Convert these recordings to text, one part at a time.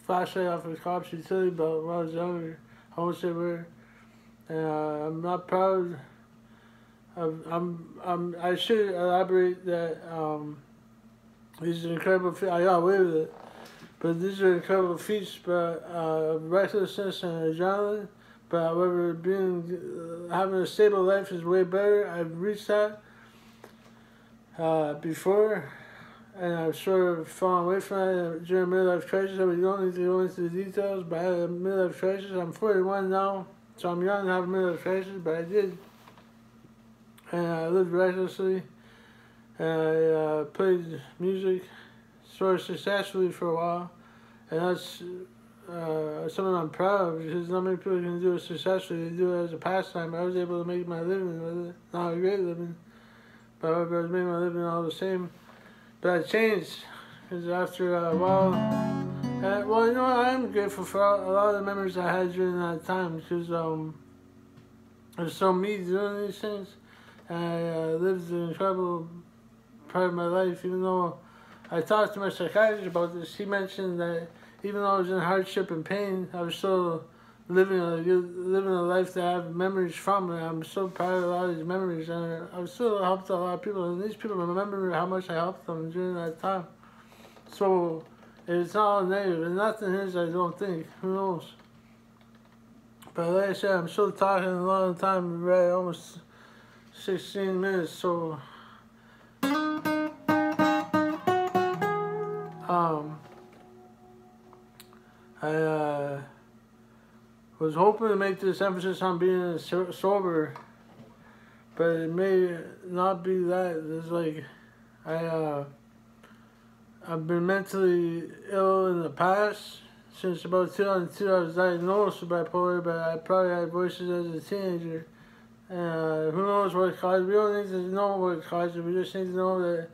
flashlight off a cop's utility belt when I was younger. I won't say where. And I'm not proud. I should elaborate that these are incredible feats. I got away with it. But these are incredible feats, but recklessness and adrenaline. But however, having a stable life is way better. I've reached that before, and I've sort of fallen away from it during a midlife crisis. We don't need to go into the details, but I had a midlife crisis. I'm 41 now, so I'm young to have a midlife crisis, but I did. And I lived recklessly, and I played music sort of successfully for a while, and that's something I'm proud of, because not many people can do it successfully. They do it as a pastime. I was able to make my living with it, not a great living, but I was making my living all the same. But I changed, because after a while, well, you know what, I'm grateful for a lot of the memories I had during that time, because it was so me doing these things, and I lived an incredible part of my life. Even though I talked to my psychiatrist about this, he mentioned that even though I was in hardship and pain, I was still living a life that I have memories from, and I'm so proud of a lot of these memories, and I've still helped a lot of people, and these people remember how much I helped them during that time. So it's not all negative, and nothing is, I don't think. Who knows? But like I said, I'm still talking a long time, right? Almost 16 minutes, so I was hoping to make this emphasis on being sober, but it may not be that. It's like I've been mentally ill in the past. Since about 2002, I was diagnosed with bipolar, but I probably had voices as a teenager. Who knows what caused it? We don't need to know what caused it. We just need to know that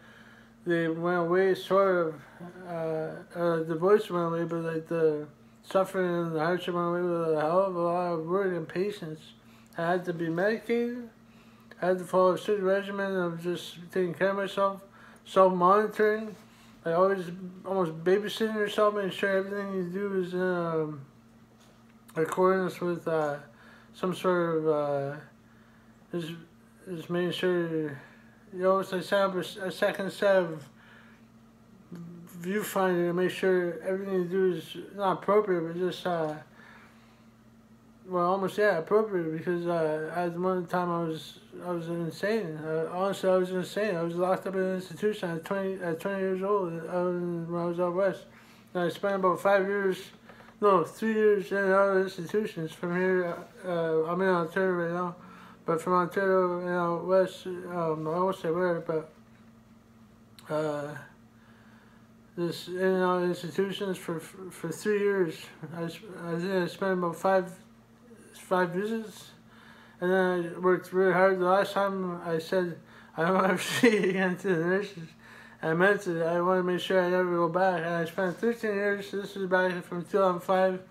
they went away, sort of. The voice went away, but like the suffering and the hardship went away with a hell of a lot of work and patience. I had to be medicated. I had to follow a strict regimen of just taking care of myself, self-monitoring. I always almost babysitting yourself, making sure everything you do is in accordance with some sort of just making sure, you know, it's like set up a second set of viewfinder to make sure everything you do is not appropriate, but just well, almost, yeah, appropriate, because at one time I was insane. Honestly, I was insane. I was locked up in an institution at 20 years old when I was out west. And I spent about 3 years in and out of institutions. From here, I'm in Ontario right now, but from Ontario and out west, I won't say where, but this in and out of institutions for 3 years. I think I spent about five visits, and then I worked really hard. The last time I said I don't ever see it again to the nurses, I meant it. I want to make sure I never go back. And I spent 13 years. This was back from 2005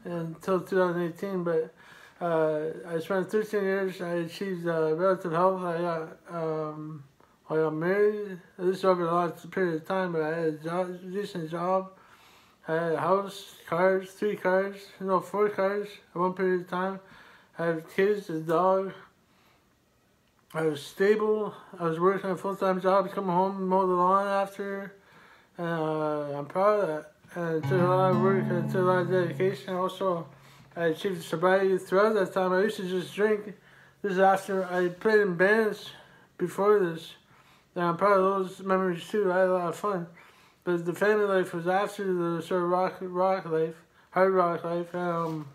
until 2018. But I spent 13 years. I achieved relative health. I got married. This is over a long period of time, but I had a decent job. I had a house, cars, 4 cars at one period of time. I had kids, a dog. I was stable. I was working a full-time job, come home, mow the lawn after. I'm proud of that. And it took a lot of work, and it took a lot of dedication. Also, I achieved sobriety throughout that time. I used to just drink. This is after I played in bands before this. And I'm proud of those memories too. I had a lot of fun. But the family life was after the sort of rock life, hard rock life. I'm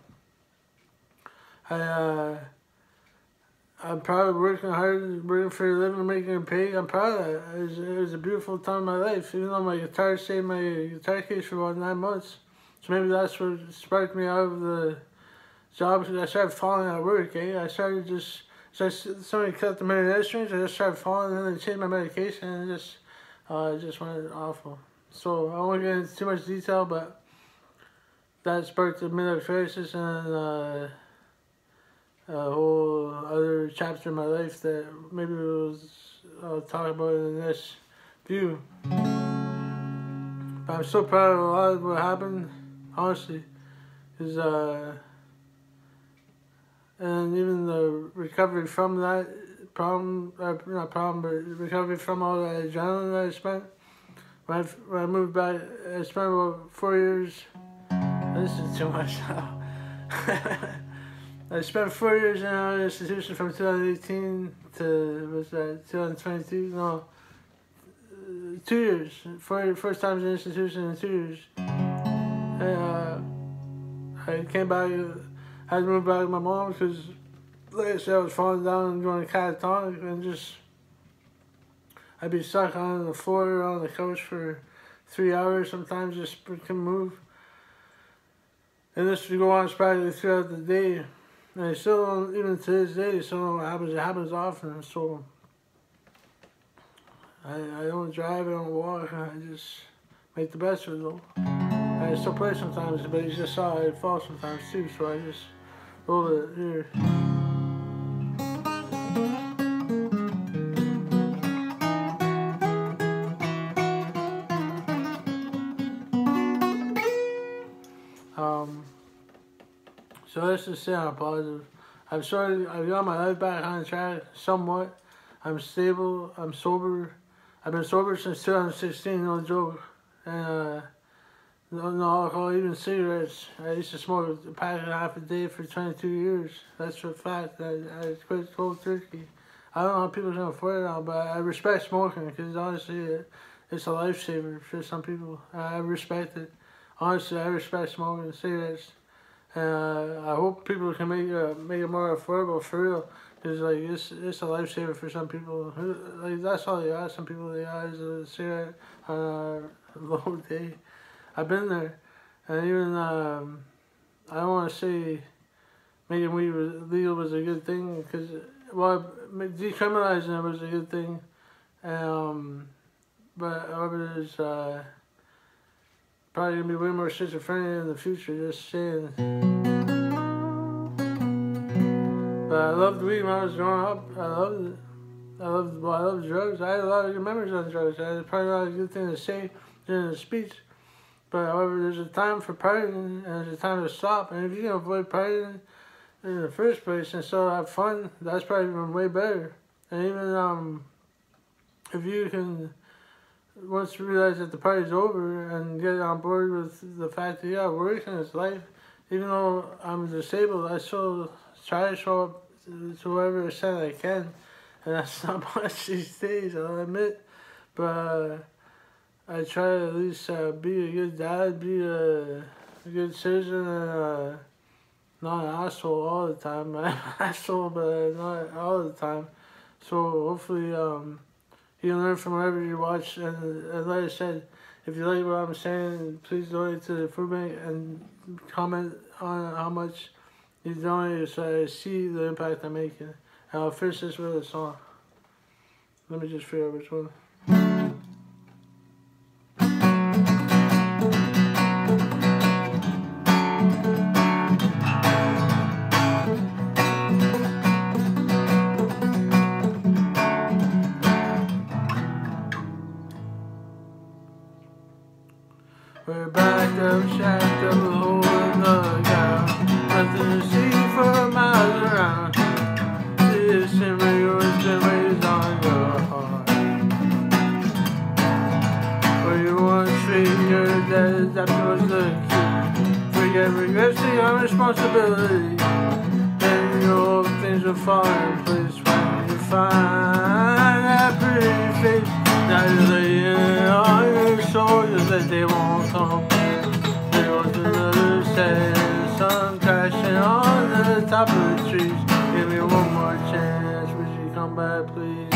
proud of working hard, working for a living, making a pay. I'm proud of that. It was a beautiful time in my life, even though my guitar stayed in my guitar case for about 9 months. So maybe that's what sparked me out of the job. I started falling at work, I started somebody cut the marionette strings, I just started falling, and then they changed my medication, and it just went awful. So I won't get into too much detail, but that sparked the midlife crisis and a whole other chapter in my life that maybe I'll talk about in the next view. But I'm so proud of a lot of what happened. honestly. Because, and even the recovery from that problem, not problem, but recovery from all that adrenaline that I spent. When I moved back, I spent about 4 years. This is too much now. I spent 4 years in an institution from 2018 to, was that 2022? No, 2 years. First time in an institution in 2 years. And I came back, I had to move back with my mom because, like I said, I was falling down and going catatonic, and just, I'd be stuck on the floor or on the couch for 3 hours sometimes, just couldn't move. And this would go on practically throughout the day. And I still don't, even to this day, still don't know what happens. It happens often, so I don't drive, I don't walk, I just make the best of it though. I still play sometimes, but you just saw I fall sometimes too, so I just roll it here. So let's just say I'm positive. I've got my life back on track somewhat. I'm stable, I'm sober. I've been sober since 2016, no joke. And no alcohol, even cigarettes. I used to smoke a pack and a half a day for 22 years. That's for a fact. I quit cold turkey. I don't know how people can afford it now, but I respect smoking because honestly, it's a lifesaver for some people. I respect it. Honestly, I respect smoking cigarettes. I hope people can make it more affordable for real, because like it's a lifesaver for some people. Like that's all they got. Some people they got is a cigarette on a low day. I've been there, and even I don't want to say making weed legal was a good thing, because decriminalizing it was a good thing, but however there's probably gonna be way more schizophrenia in the future, just saying. But I loved weed when I was growing up. I loved it. I loved drugs. I had a lot of good memories on drugs. I had probably a lot of good things to say during the speech. But however, there's a time for partying and there's a time to stop. And if you can avoid partying in the first place and still have fun, that's probably even way better. And even if you can, once you realize that the party's over and get on board with the fact that you got work in his life, even though I'm disabled, I still try to show up to whatever extent I can. And that's not much these days, I'll admit. But I try to at least be a good dad, be a good citizen, and not an asshole all the time. I'm an asshole, but not all the time. So hopefully you can learn from wherever you watch. And like I said, if you like what I'm saying, please donate to the food bank and comment on how much you donate so I see the impact I'm making. And I'll finish this with a song. Let me just figure out which one. We're back up, shacked up, a hole in the ground. Nothing to see for miles around. This memory has been raised on your heart. Where you once figured that was the key. Forget regrets, take on responsibility. And you hope things will fall in place when you find that pretty face. Now you're laying on your shoulders that they won't come. There goes another setting sun crashing on the top of the trees. Give me one more chance, would you come back please?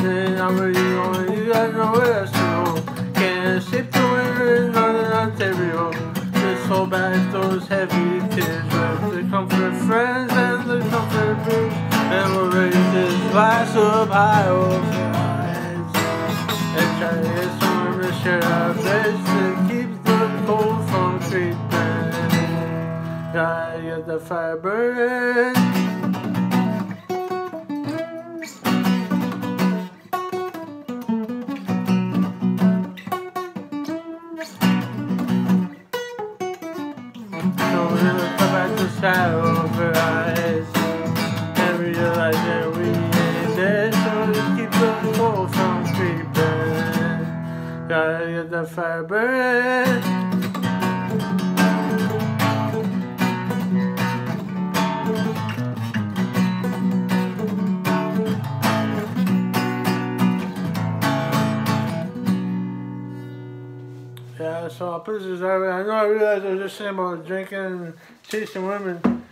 Then I'm where you going, you got nowhere else to go. Can't escape the winter in Northern Ontario. Just hold back those heavy tears with the comfort friends and the comfort brews. And we'll raise this glass up high over our heads and try to get some to share our beds to keep the cold from creeping. Gotta get the fire burning. So we look up at the sky over our heads and realize that we ain't dead. So we keep the cold from creeping. Gotta get the fire burning. Yeah, so I'll put this out. I know I realized I was just saying about drinking and chasing women.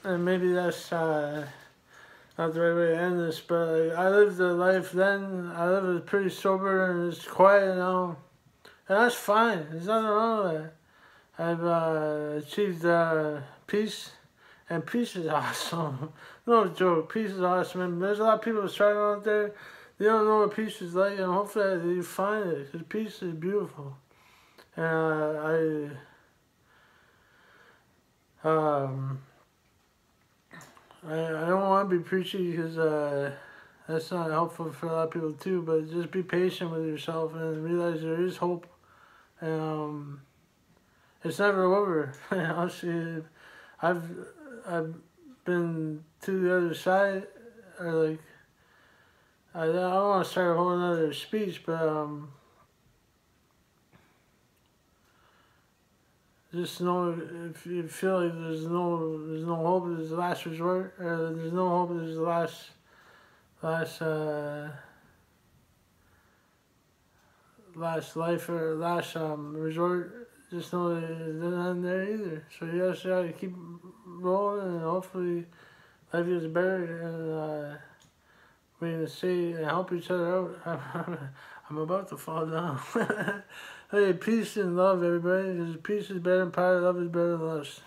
And maybe that's not the right way to end this, but I lived a life then. I lived pretty sober and it's quiet now. And that's fine. There's nothing wrong with that. I've achieved peace. And peace is awesome. No joke. Peace is awesome. And there's a lot of people struggling out there. They don't know what peace is like, and hopefully you find it, because peace is beautiful. And I don't want to be preachy, because that's not helpful for a lot of people too, but just be patient with yourself and realize there is hope. And it's never over. Honestly, I've been to the other side, or like, I don't want to start a whole other speech, but just know if you feel like there's no hope, there's the last resort, or there's no hope, there's the last life or last resort. Just know that it doesn't end there either. So you just gotta keep rolling, and hopefully life gets better, and we can see and help each other out. I'm about to fall down. Hey, peace and love, everybody. Because peace is better than power, love is better than lust.